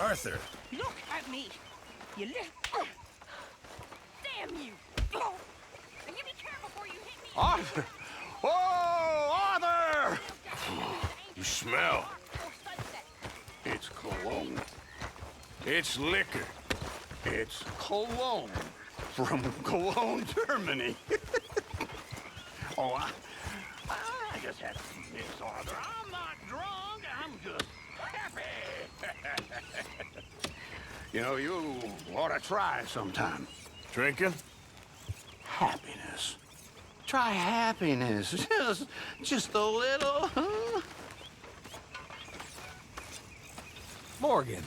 Arthur. Look at me! You little... Damn you! And you be careful before you hit me! Arthur! Oh, Arthur! You smell. It's cologne. It's liquor. It's cologne. From Cologne, Germany. Oh, I just had some mix, Arthur. I'm not drunk. I'm just happy. You know, you ought to try sometime. Drinking? Happiness. Try happiness. Just a little, huh? Morgan,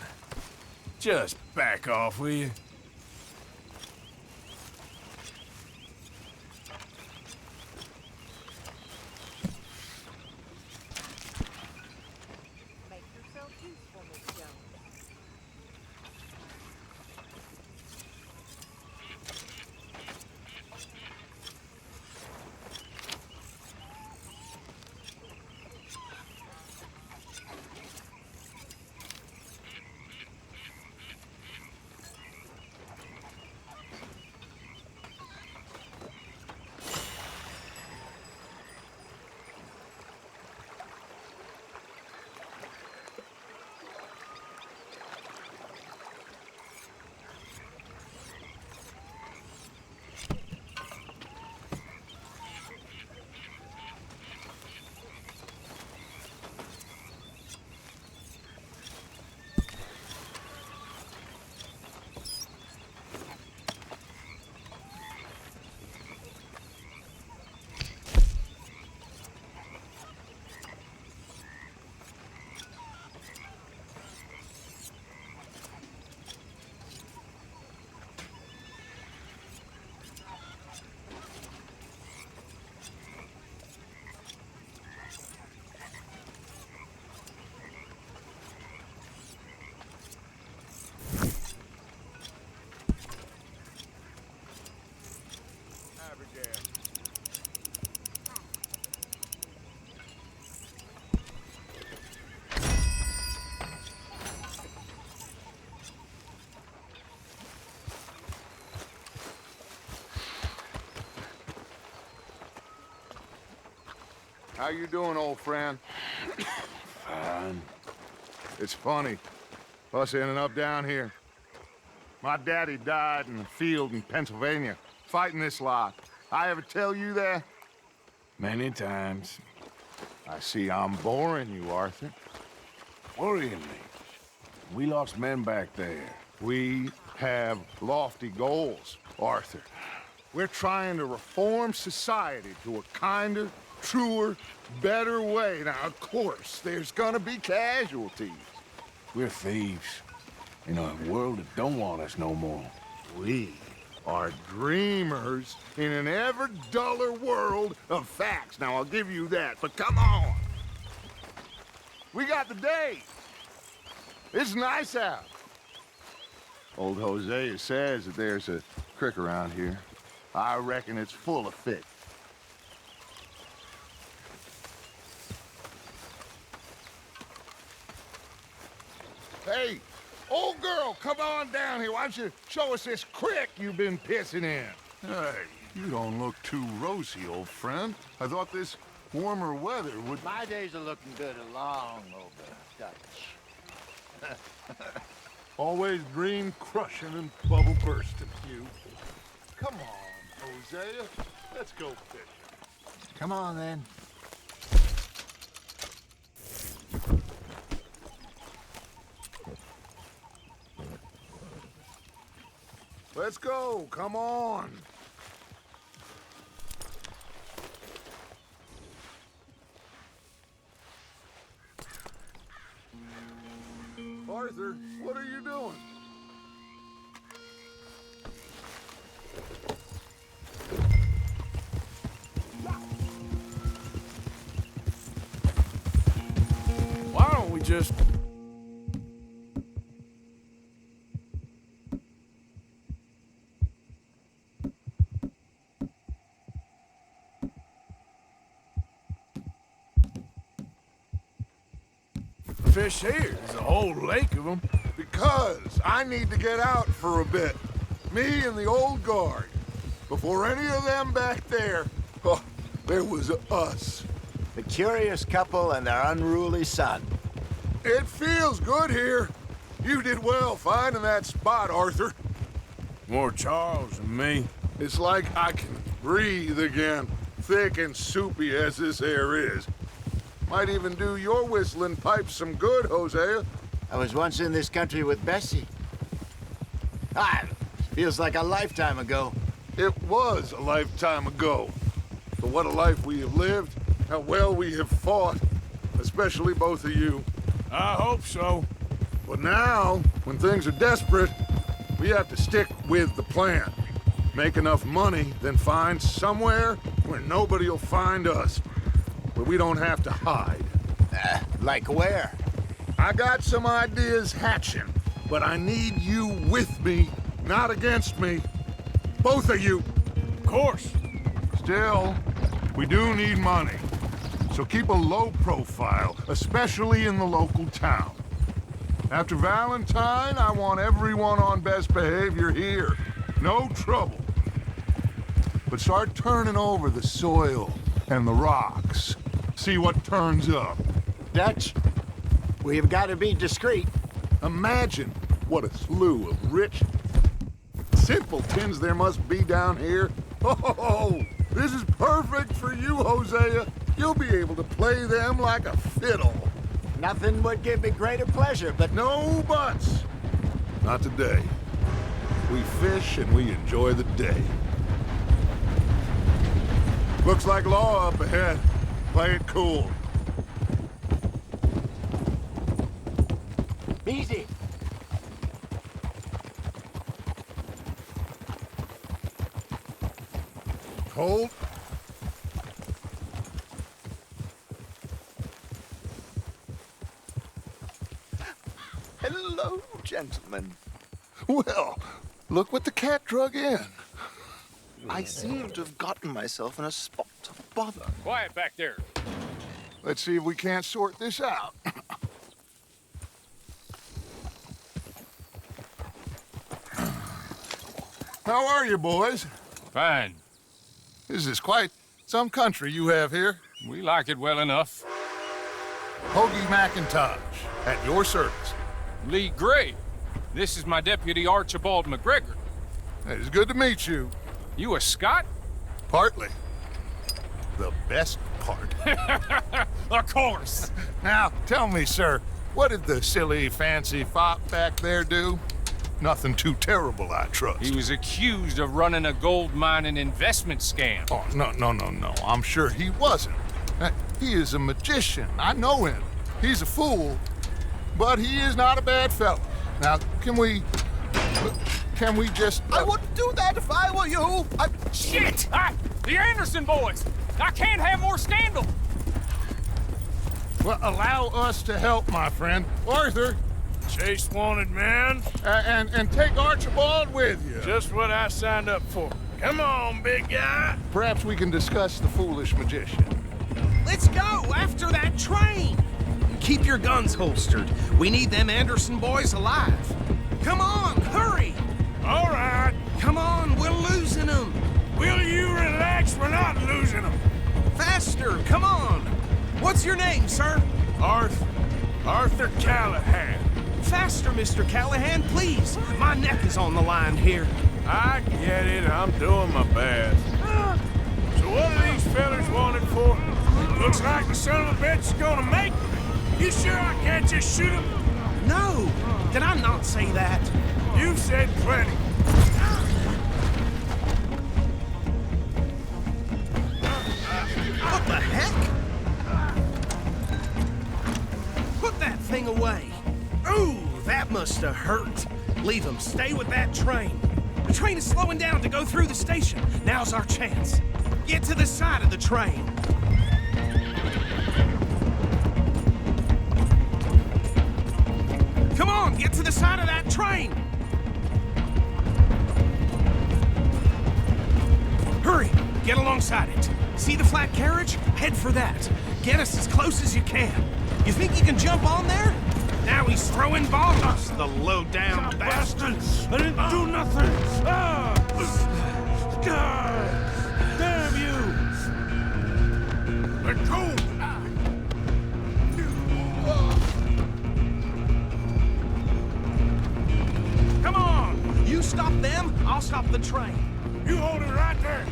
just back off, will you? Make yourself useful, Miss Jones. How you doing, old friend? Fine. It's funny, us ending up down here. My daddy died in the field in Pennsylvania, fighting this lot. I ever tell you that? Many times. I see I'm boring you, Arthur. Worrying me. We lost men back there. We have lofty goals, Arthur. We're trying to reform society to a kinder, truer, better way. Now, of course, there's gonna be casualties. We're thieves. In a world that don't want us no more. We are dreamers in an ever duller world of facts. Now, I'll give you that, but come on. We got the day. It's nice out. Old Hosea says that there's a creek around here. I reckon it's full of fish. Hey, old girl, come on down here. Why don't you show us this creek you've been pissing in? Hey, you don't look too rosy, old friend. I thought this warmer weather would... My days are looking good along over Dutch. Always dream crushing and bubble bursting, you. Come on, Hosea. Let's go fishing. Come on, then. Let's go, come on. Arthur, what are you doing? Why don't we just... fish here? There's a whole lake of them. Because Because I need to get out for a bit. Me and the old guard. Before any of them back there, oh, there was us. The curious couple and their unruly son. It feels good here. You did well finding that spot, Arthur. More Charles than me. It's like I can breathe again, thick and soupy as this air is. Might even do your whistling pipes some good, Hosea. I was once in this country with Bessie. Feels like a lifetime ago. It was a lifetime ago. But what a life we have lived, how well we have fought, especially both of you. I hope so. But now, when things are desperate, we have to stick with the plan. Make enough money, then find somewhere where nobody will find us. Where we don't have to hide. Like where? I got some ideas hatching, but I need you with me, not against me. Both of you. Of course. Still, we do need money. So keep a low profile, especially in the local town. After Valentine, I want everyone on best behavior here. No trouble. But start turning over the soil and the rocks. See what turns up. Dutch, we've got to be discreet. Imagine what a slew of rich simpletons there must be down here. Oh, this is perfect for you, Hosea. You'll be able to play them like a fiddle. Nothing would give me greater pleasure, but No buts. Not today. We fish and we enjoy the day. Looks like law up ahead. Play it cool. easy. Hold. Hello, gentlemen. Well, look what the cat drug in. I seem to have gotten myself in a spot of bother. Quiet back there. Let's see if we can't sort this out. How are you, boys? Fine. This is quite some country you have here. We like it well enough. Hoagie McIntosh, at your service. Lee Gray. This is my deputy Archibald McGregor. It's good to meet you. You a Scot? Partly. The best part. Of course. Now, tell me, sir, what did the silly, fancy fop back there do? Nothing too terrible, I trust. He was accused of running a gold mining investment scam. Oh, no. I'm sure he wasn't. He is a magician. I know him. He's a fool, but he is not a bad fellow. Now, can we just... I wouldn't do that if I were you. Shit! The Anderson boys! I can't have more scandal! Well, allow us to help, my friend. Arthur, Chase wanted man. and take Archibald with you. Just what I signed up for. Come on, big guy. Perhaps we can discuss the foolish magician. Let's go after that train. Keep your guns holstered. We need them Anderson boys alive. Come on, hurry. All right. Come on, we're losing them. Will you relax? We're not losing them. Faster, come on. What's your name, sir? Arthur Callahan. Faster, Mr. Callahan, please. My neck is on the line here. I get it. I'm doing my best. So what are these fellas wanted for? Looks like the son of a bitch is gonna make me. You sure I can't just shoot him? No, did I not say that? You've said plenty. What the heck? Put that thing away. Ooh, that must have hurt. Leave him. Stay with that train. The train is slowing down to go through the station. Now's our chance. Get to the side of the train. Come on, get to the side of that train. Hurry, get alongside it. See the flat carriage? Head for that. Get us as close as you can. You think you can jump on there? Now he's He's throwing bombs, the low-down bastard! I didn't do nothing! Ah! God! Damn you! Let go! Come on! You stop them, I'll stop the train. You hold it right there!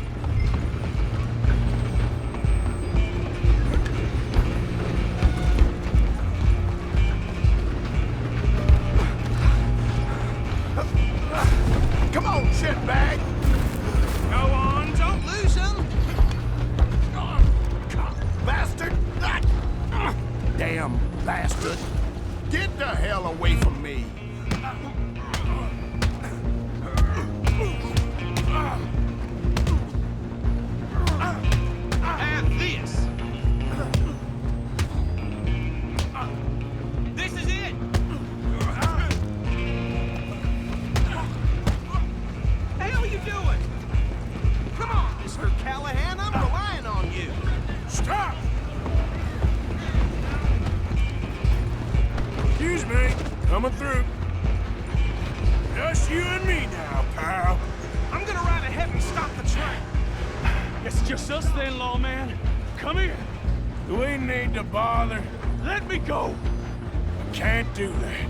Come on, shitbag! Go on, don't lose him! Bastard! Damn bastard! Get the hell away from me! Have this! This is it! The hell are you doing? Come on, Mr. Callahan, I'm relying on you. Stop! Excuse me, coming through. Just you and me now, pal. I'm gonna ride ahead and stop the train. It's just us then, lawman. Come here. Do we need to bother? Let me go. Can't do that.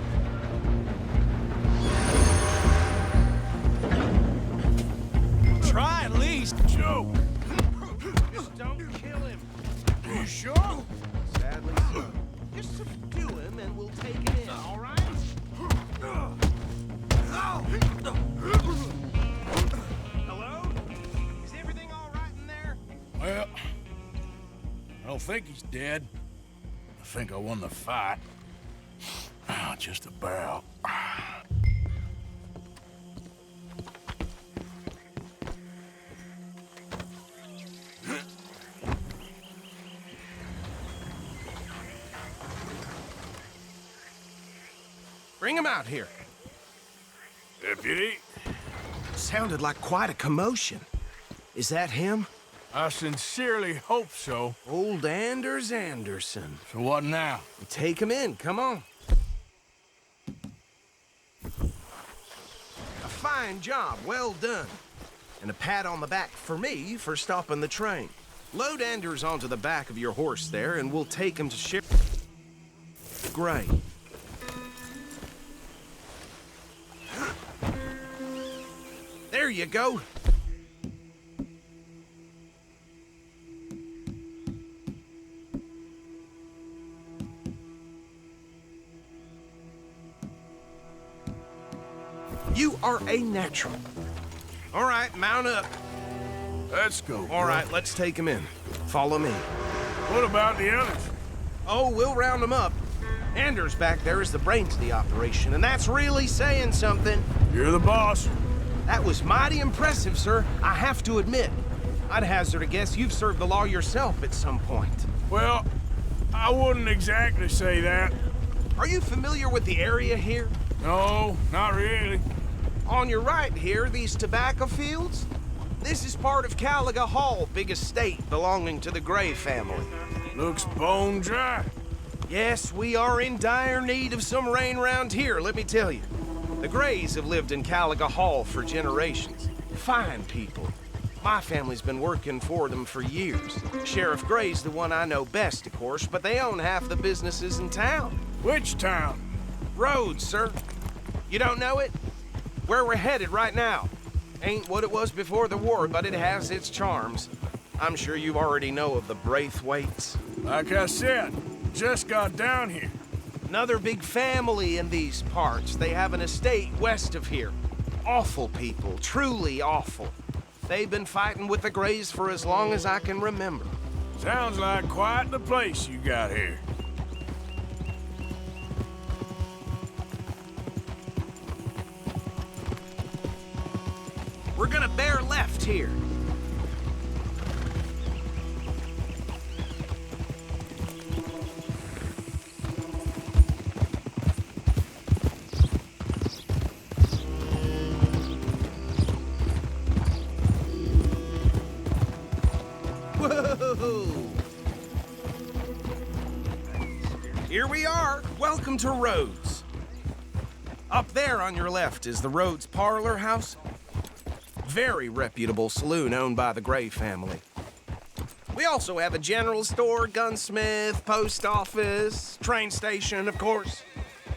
Try at least. Joe, Just don't kill him. you sure? Sadly, so. Just subdue him and we'll take it in, all right? Hello? Is everything all right in there? Well, I don't think he's dead. I think I won the fight. Just about. Bring him out here. Deputy, Sounded like quite a commotion. Is that him? I sincerely hope so. Old Anders Anderson. So what now? Take him in, come on. A fine job, well done. And a pat on the back for me for stopping the train. Load Anders onto the back of your horse there, and we'll take him to Sheriff Gray. There you go. You are a natural. All right, mount up. Let's go. All right, let's take him in. Follow me. What about the others? Oh, we'll round them up. Anders back there is the brains of the operation, and that's really saying something. You're the boss. That was mighty impressive, sir. I have to admit. I'd hazard a guess you've served the law yourself at some point. Well, I wouldn't exactly say that. Are you familiar with the area here? No, not really. On your right here, these tobacco fields? This is part of Caliga Hall, big estate belonging to the Gray family. Looks bone dry. Yes, we are in dire need of some rain round here, let me tell you. The Grays have lived in Caliga Hall for generations. Fine people. My family's been working for them for years. Sheriff Gray's the one I know best, of course, but they own half the businesses in town. Which town? Rhodes, sir. You don't know it? Where we're headed right now. Ain't what it was before the war, but it has its charms. I'm sure you already know of the Braithwaites. Like I said, just got down here. Another big family in these parts. They have an estate west of here. Awful people, truly awful. They've been fighting with the Grays for as long as I can remember. Sounds like quite the place you got here. We're gonna bear left here. Whoa! Here we are. Welcome to Rhodes. Up there on your left is the Rhodes Parlor House. Very reputable saloon owned by the Gray family. We also have a general store, gunsmith, post office, train station, of course.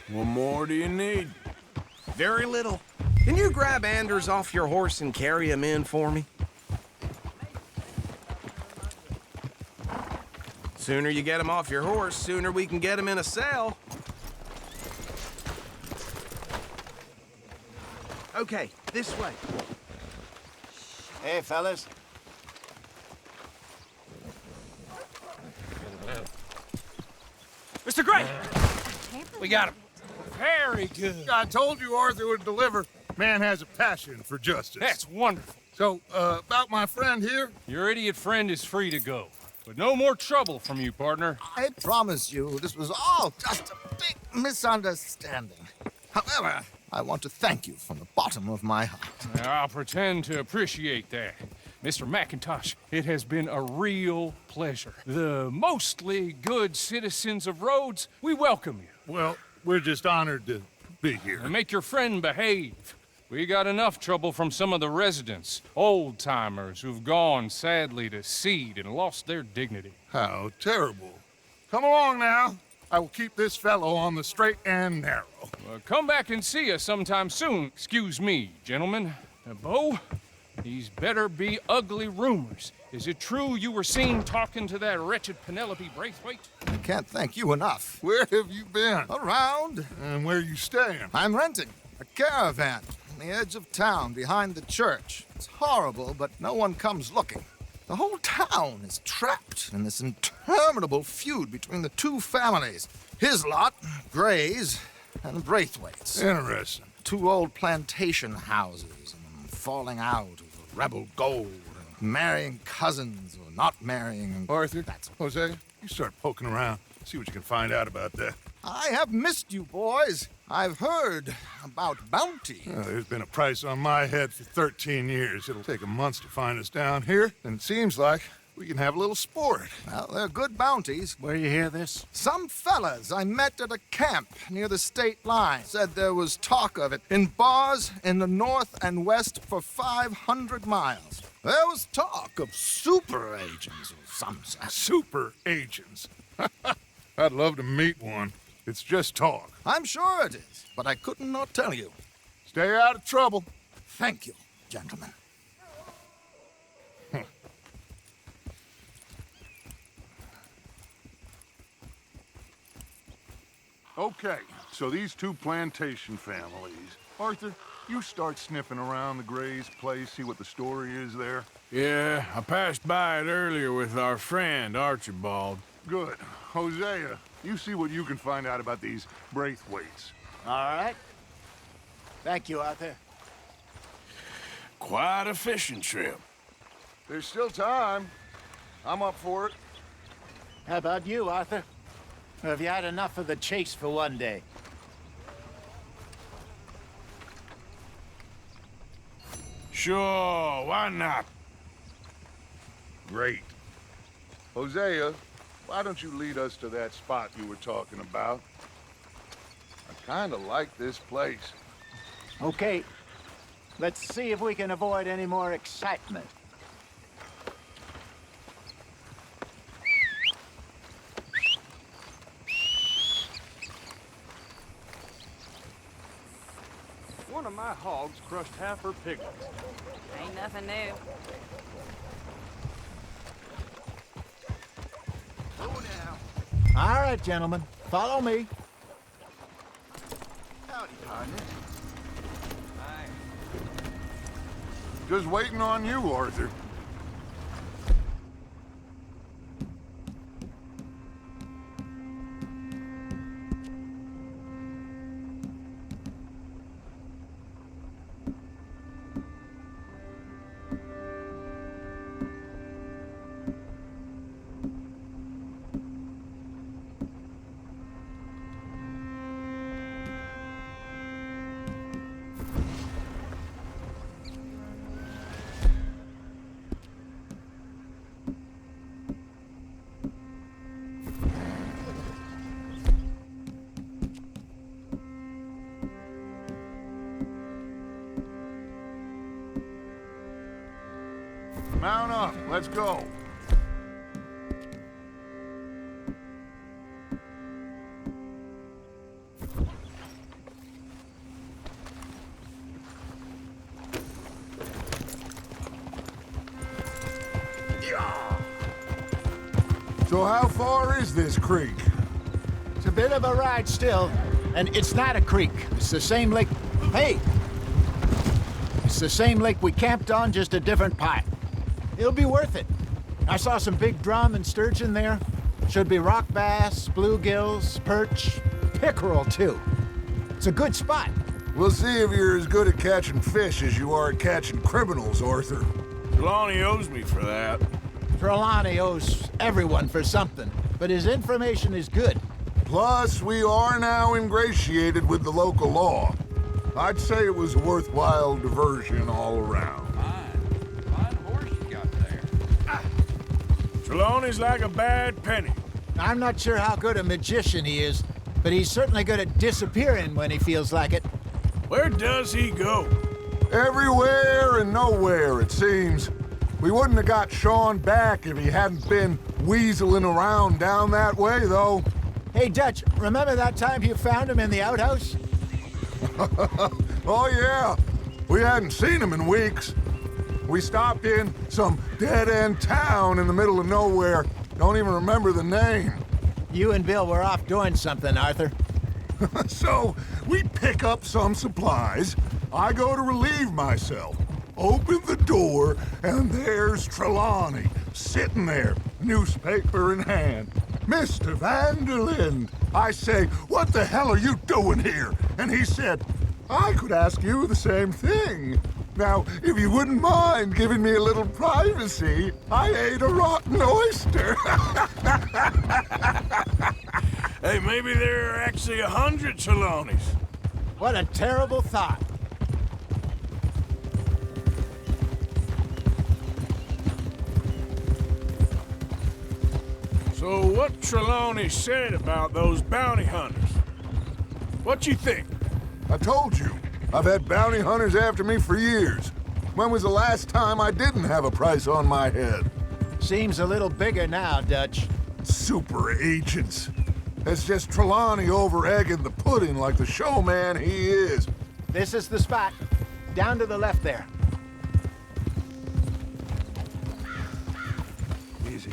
What more do you need? Very little. Can you grab Anders off your horse and carry him in for me? Sooner you get him off your horse, sooner we can get him in a cell. Okay, this way. Hey, fellas. Mr. Gray! We got him. Very good. I told you Arthur would deliver. Man has a passion for justice. That's wonderful. So, about my friend here? Your idiot friend is free to go. But no more trouble from you, partner. I promise you, this was all just a big misunderstanding. However, I want to thank you from the bottom of my heart. I'll pretend to appreciate that. Mr. McIntosh, it has been a real pleasure. The mostly good citizens of Rhodes, we welcome you. Well, we're just honored to be here. And make your friend behave. We got enough trouble from some of the residents, old-timers who've gone, sadly, to seed and lost their dignity. How terrible. Come along now. I will keep this fellow on the straight and narrow. Come back and see us sometime soon. Excuse me, gentlemen. Bo, these better be ugly rumors. Is it true you were seen talking to that wretched Penelope Braithwaite? I can't thank you enough. Where have you been? Around. And where you staying? I'm renting a caravan on the edge of town behind the church. It's horrible, but no one comes looking. The whole town is trapped in this interminable feud between the two families. His lot, Gray's, and Braithwaite's. Interesting. Two old plantation houses, and falling out over rebel gold, and marrying cousins or not marrying. Arthur, Jose, you start poking around. See what you can find out about that. I have missed you, boys. I've heard about bounty. There's been a price on my head for 13 years. It'll take a month to find us down here, and it seems like we can have a little sport. Well, they're good bounties. Where you hear this? Some fellas I met at a camp near the state line said there was talk of it in bars in the north and west for 500 miles. There was talk of super agents or some such. Super agents. I'd love to meet one. It's just talk. I'm sure it is, but I couldn't not tell you. Stay out of trouble. Thank you, gentlemen. Okay, so these two plantation families. Arthur, you start sniffing around the Gray's place, see what the story is there. Yeah, I passed by it earlier with our friend, Archibald. Good. Hosea, you see what you can find out about these Braithwaites. All right. Thank you, Arthur. Quite a fishing trip. There's still time. I'm up for it. How about you, Arthur? Or have you had enough of the chase for one day? Sure, why not? Great. Hosea, why don't you lead us to that spot you were talking about? I kind of like this place. Okay. Let's see if we can avoid any more excitement. One of my hogs crushed half her piglets. Ain't nothing new. All right, gentlemen. Follow me. Howdy, partner. Just waiting on you, Arthur. Mount up. Let's go. So how far is this creek? It's a bit of a ride still, and it's not a creek. It's the same lake. Hey! It's the same lake we camped on, just a different part. It'll be worth it. I saw some big drum and sturgeon there. Should be rock bass, bluegills, perch, pickerel too. It's a good spot. We'll see if you're as good at catching fish as you are at catching criminals, Arthur. Trelawney owes me for that. Trelawney owes everyone for something, but his information is good. Plus, we are now ingratiated with the local law. I'd say it was a worthwhile diversion all around. Fine horse you got there. Trelawney's like a bad penny. I'm not sure how good a magician he is, but he's certainly good at disappearing when he feels like it. Where does he go? Everywhere and nowhere, it seems. We wouldn't have got Sean back if he hadn't been weaseling around down that way, though. Hey, Dutch, remember that time you found him in the outhouse? Oh, yeah. We hadn't seen him in weeks. We stopped in some dead-end town in the middle of nowhere. Don't even remember the name. You and Bill were off doing something, Arthur. So, we pick up some supplies. I go to relieve myself. Open the door, and there's Trelawney, sitting there, newspaper in hand. Mr. Van der Linde. I say, what the hell are you doing here? And he said, I could ask you the same thing. Now, if you wouldn't mind giving me a little privacy, I ate a rotten oyster. Hey, maybe there are actually 100 Trelawneys. What a terrible thought. So what Trelawney said about those bounty hunters? What you think? I told you, I've had bounty hunters after me for years. When was the last time I didn't have a price on my head? Seems a little bigger now, Dutch. Super agents. It's just Trelawney over-egging the pudding like the showman he is. This is the spot. Down to the left there. Easy.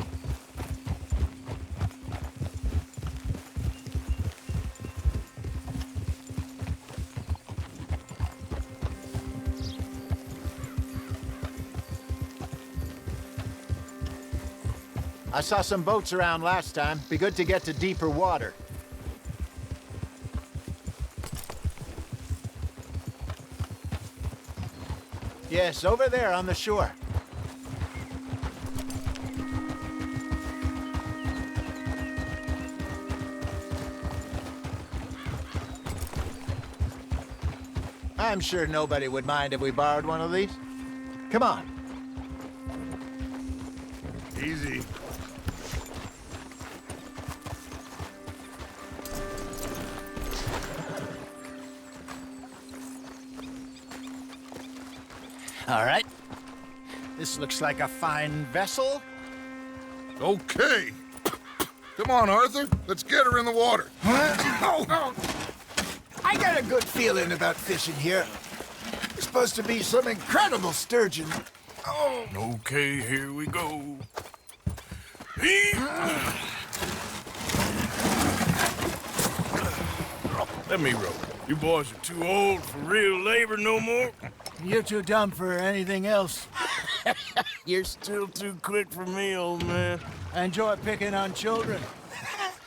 I saw some boats around last time. Be good to get to deeper water. Yes, over there on the shore. I'm sure nobody would mind if we borrowed one of these. Come on. Easy. All right. This looks like a fine vessel. Okay. Come on, Arthur. Let's get her in the water. I got a good feeling about fishing here. There's supposed to be some incredible sturgeon. Oh. Okay, here we go. Let me row. You boys are too old for real labor no more. You're too dumb for anything else. You're still too quick for me, old man. I enjoy picking on children.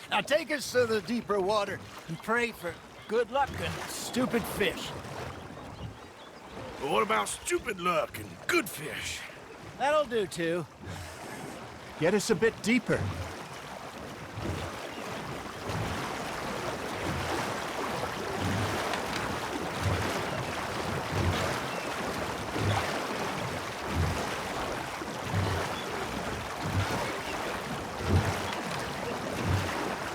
Now take us to the deeper water and pray for good luck and stupid fish. But what about stupid luck and good fish? That'll do, too. Get us a bit deeper.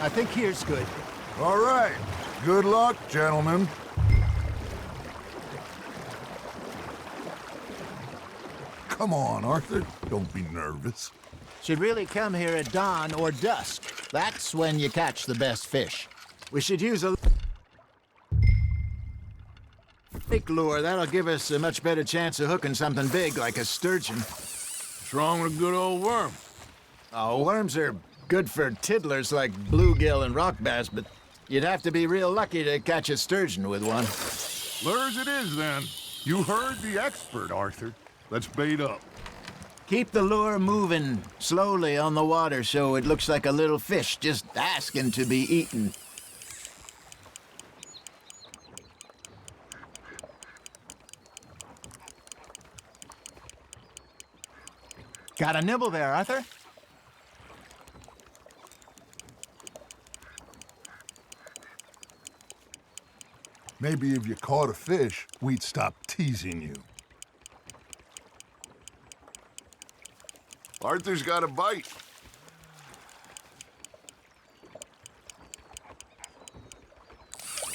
I think here's good. All right. Good luck, gentlemen. come on, Arthur. Don't be nervous. Should really come here at dawn or dusk. That's when you catch the best fish. We should use a fake lure. That'll give us a much better chance of hooking something big like a sturgeon. What's wrong with a good old worm? Oh, worms are good for tiddlers like bluegill and rock bass, but you'd have to be real lucky to catch a sturgeon with one. Lures it is, then. You heard the expert, Arthur. Let's bait up. Keep the lure moving slowly on the water so it looks like a little fish just asking to be eaten. Got a nibble there, Arthur? Maybe if you caught a fish, we'd stop teasing you. Arthur's got a bite.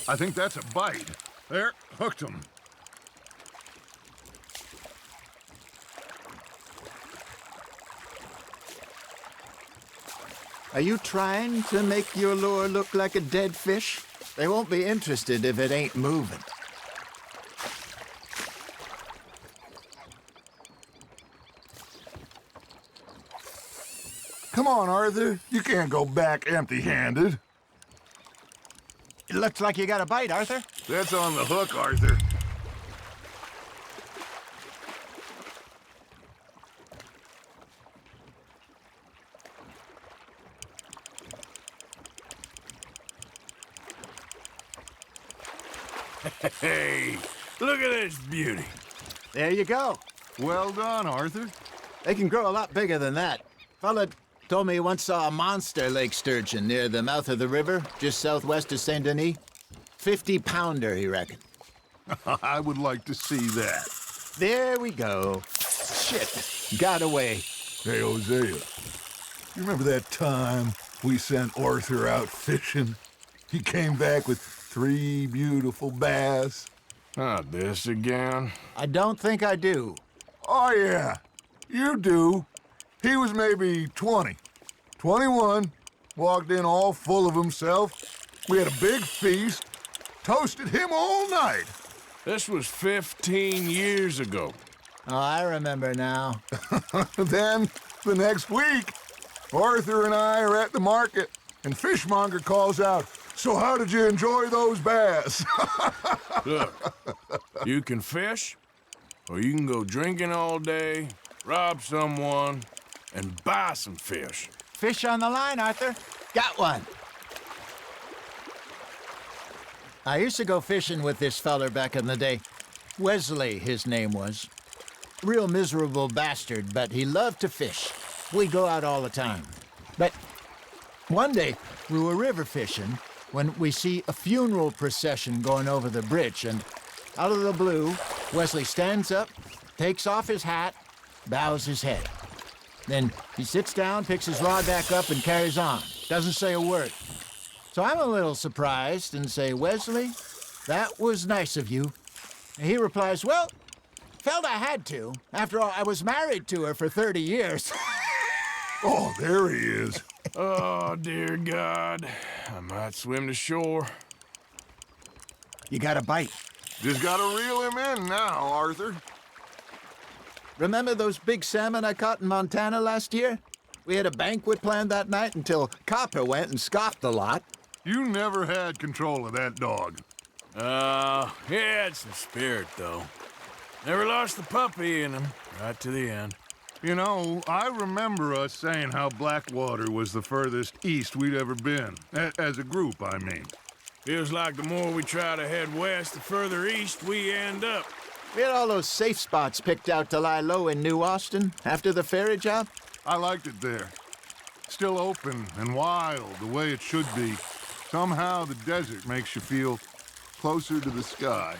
I think that's a bite. There, hooked him. Are you trying to make your lure look like a dead fish? They won't be interested if it ain't moving. Come on, Arthur. You can't go back empty-handed. It looks like you got a bite, Arthur. That's on the hook, Arthur. Hey, look at this beauty. There you go. Well done, Arthur. They can grow a lot bigger than that. Fella told me he once saw a monster lake sturgeon near the mouth of the river, just southwest of Saint Denis. 50-pounder, he reckoned. I would like to see that. There we go. Shit, got away. Hey, Hosea, you remember that time we sent Arthur out fishing? He came back with 3 beautiful bass. Not this again. I don't think I do. Oh, yeah, you do. He was maybe 20, 21, walked in all full of himself. We had a big feast, toasted him all night. This was 15 years ago. Oh, I remember now. Then, the next week, Arthur and I are at the market, and Fishmonger calls out, "So how did you enjoy those bass?" Look, you can fish, or you can go drinking all day, rob someone, and buy some fish. Fish on the line, Arthur. Got one. I used to go fishing with this feller back in the day. Wesley, his name was. Real miserable bastard, but he loved to fish. We'd go out all the time. But one day, we were river fishing when we see a funeral procession going over the bridge, and out of the blue, Wesley stands up, takes off his hat, bows his head. Then he sits down, picks his rod back up, and carries on. Doesn't say a word. So I'm a little surprised and say, "Wesley, that was nice of you." And he replies, "Well, felt I had to. After all, I was married to her for 30 years. Oh, there he is. Oh, dear God. I might swim to shore. You got a bite. Just gotta reel him in now, Arthur. Remember those big salmon I caught in Montana last year? We had a banquet planned that night until Copper went and scoffed the lot. You never had control of that dog. He had some spirit, though. Never lost the puppy in him, right to the end. You know, I remember us saying how Blackwater was the furthest east we'd ever been. As a group, I mean. Feels like the more we try to head west, the further east we end up. We had all those safe spots picked out to lie low in New Austin after the ferry job. I liked it there. Still open and wild, the way it should be. Somehow the desert makes you feel closer to the sky.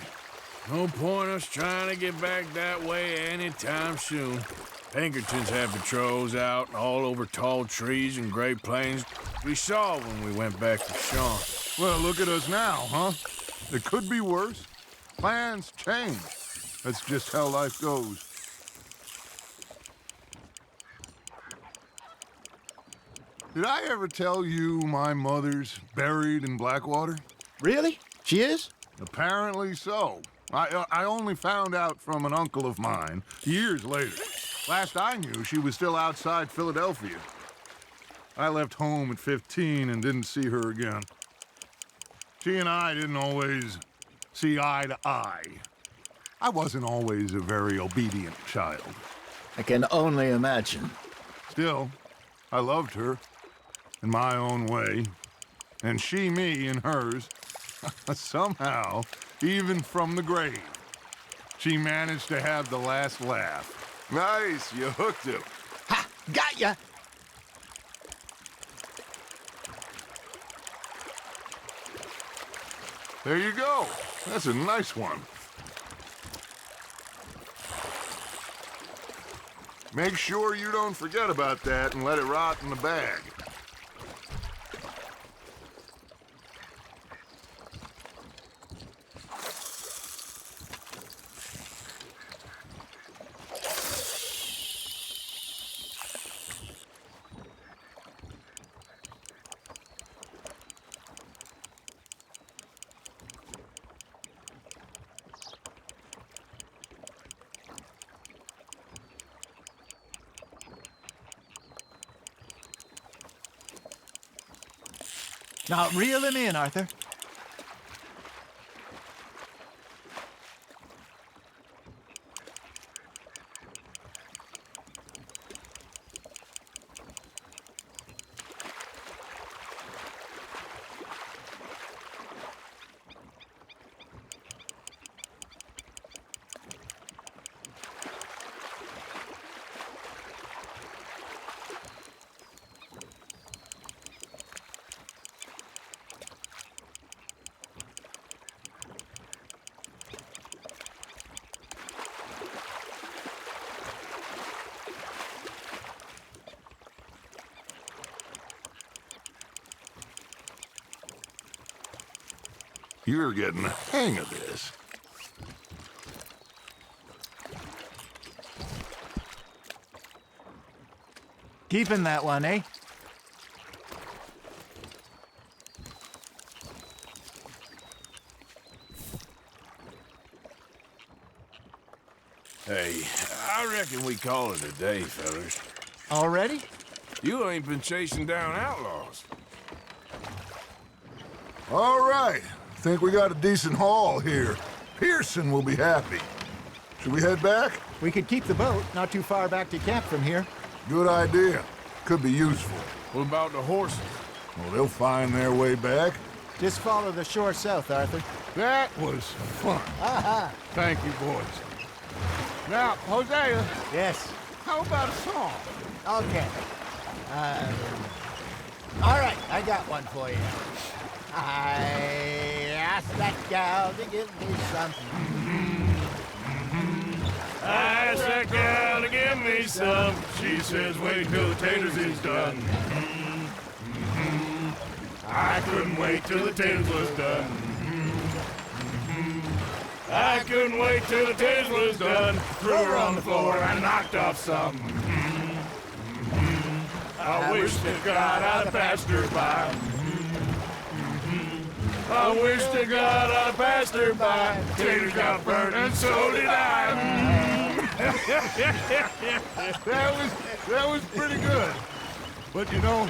No point us trying to get back that way anytime soon. Pinkertons had patrols out all over tall trees and Great Plains. We saw when we went back to Sean. Well, look at us now, huh? It could be worse. Plans change. That's just how life goes. Did I ever tell you my mother's buried in Blackwater? Really? She is? Apparently so. I only found out from an uncle of mine years later. Last I knew, she was still outside Philadelphia. I left home at 15 and didn't see her again. She and I didn't always see eye to eye. I wasn't always a very obedient child. I can only imagine. Still, I loved her in my own way, and she me in hers. Somehow, even from the grave, she managed to have the last laugh. Nice, you hooked him. Ha! Got ya! There you go. That's a nice one. Make sure you don't forget about that and let it rot in the bag. Now, reel him in, Arthur. You're getting the hang of this. Keeping that one, eh? Hey, I reckon we call it a day, fellas. Already? You ain't been chasing down outlaws. All right. Think we got a decent haul here. Pearson will be happy. Should we head back? We could keep the boat not too far back to camp from here. Good idea. Could be useful. What about the horses? Well, they'll find their way back. Just follow the shore south, Arthur. That was fun. Aha! Thank you, boys. Now, Hosea, Yes. how about a song? Okay. All right, I got one for you. I asked that gal to give me something. I asked that gal to give me some. She says, wait till the taters is done. I couldn't wait till the taters was done. I couldn't wait till the taters was done. Threw her on the floor and knocked off some. I wish to God I'd passed her by. I wish to God I passed her by. Taters got burnt and so did I. That was pretty good. But you know,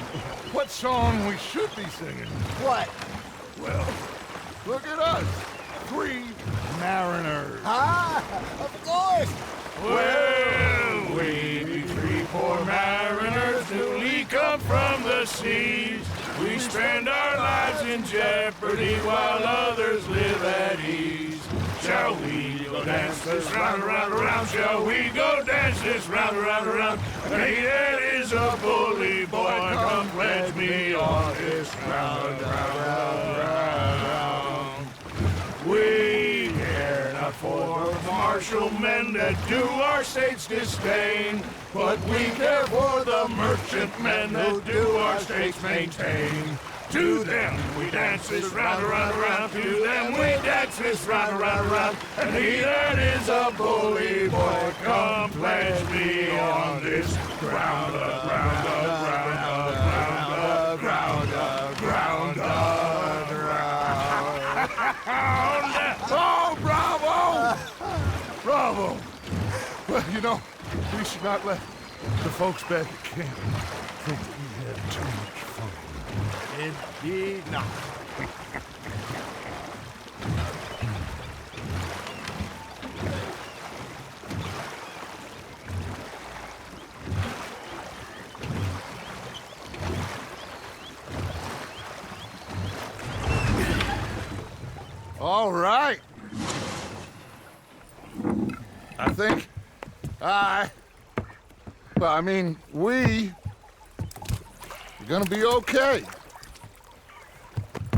what song we should be singing? What? Well, look at us. 3 mariners. Ah, of course. Well, we be 3 poor mariners newly come from the seas. We spend our lives in jeopardy while others live at ease. Shall we go dance this round, around, around? Shall we go dance this round, around, around? Hey, that is a bully boy. Come pledge me on this round, round, round. We care not for martial men that do our state's disdain, but we care for the merchantmen that do our state's maintain. To them we dance this round, around, around. To them we dance this round, around, around. And he that is a bully boy, come pledge me on this ground, up, round, up, round, up, round, up. You know, we should not let the folks back at camp think that we had too much fun. Indeed not. All right. I think we're gonna be okay.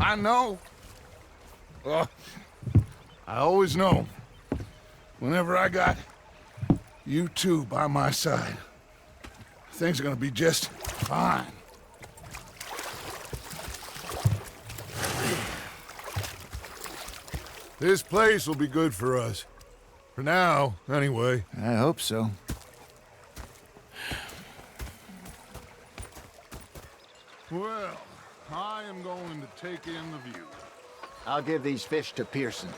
I know. I always know. Whenever I got you two by my side, things are gonna be just fine. This place will be good for us. For now, anyway. I hope so. Well, I am going to take in the view. I'll give these fish to Pearson.